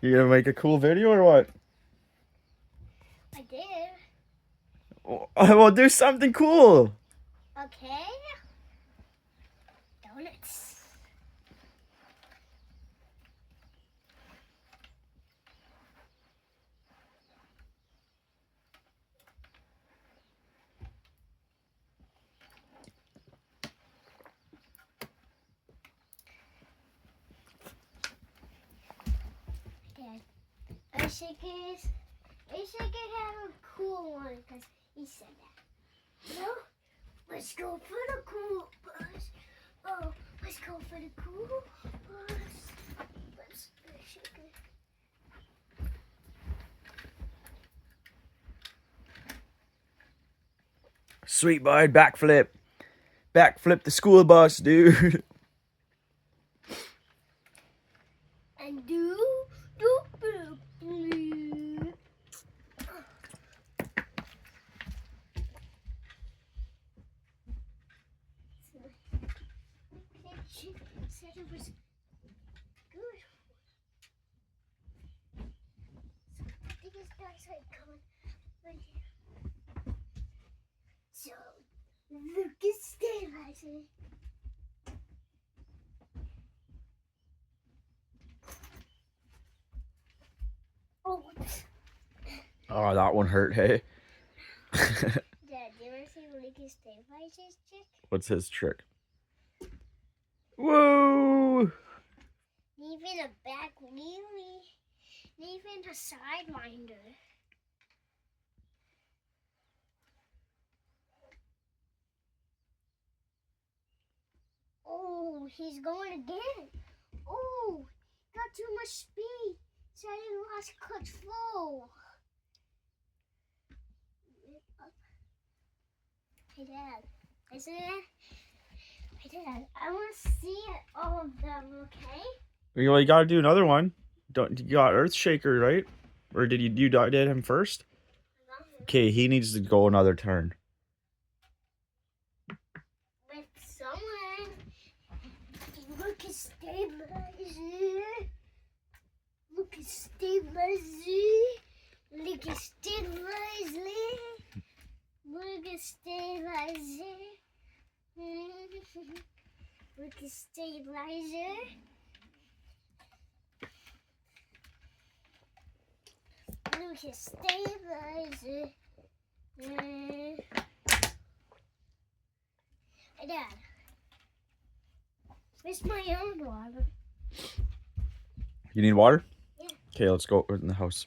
You gonna make a cool video or what? I did. Oh, well, do something cool. Okay. Donuts. Dad, I should have a cool one because he said that. No, let's go for the cool bus. Oh, let's go for the cool bus. Let's shake it. Sweet bud, backflip. Backflip the school bus, dude. And do. Said it was good. So I think it's guys like coming right here. So look at stabilizing. Oh, Oh, that one hurt, hey. Dad, do you ever see Lucas stabilizer's trick? What's his trick? Whoa! Even a back wheelie. Even a sidewinder. Oh, he's going again. Oh, got too much speed. So I didn't lost control. Hey, Dad. Isn't it? Hey, Dad, I want to see all of them, okay? Well, you gotta do another one. Don't you got Earthshaker, right? Or did you did him first? Okay, he needs to go another turn. With someone. Look at stabilizer. Look at stabilizer. Look at stabilizer. Look at stabilizer. Look at stabilizer. Look at stabilizer. Hey, Dad. Where's my own water? You need water? Yeah. Okay, let's go in the house.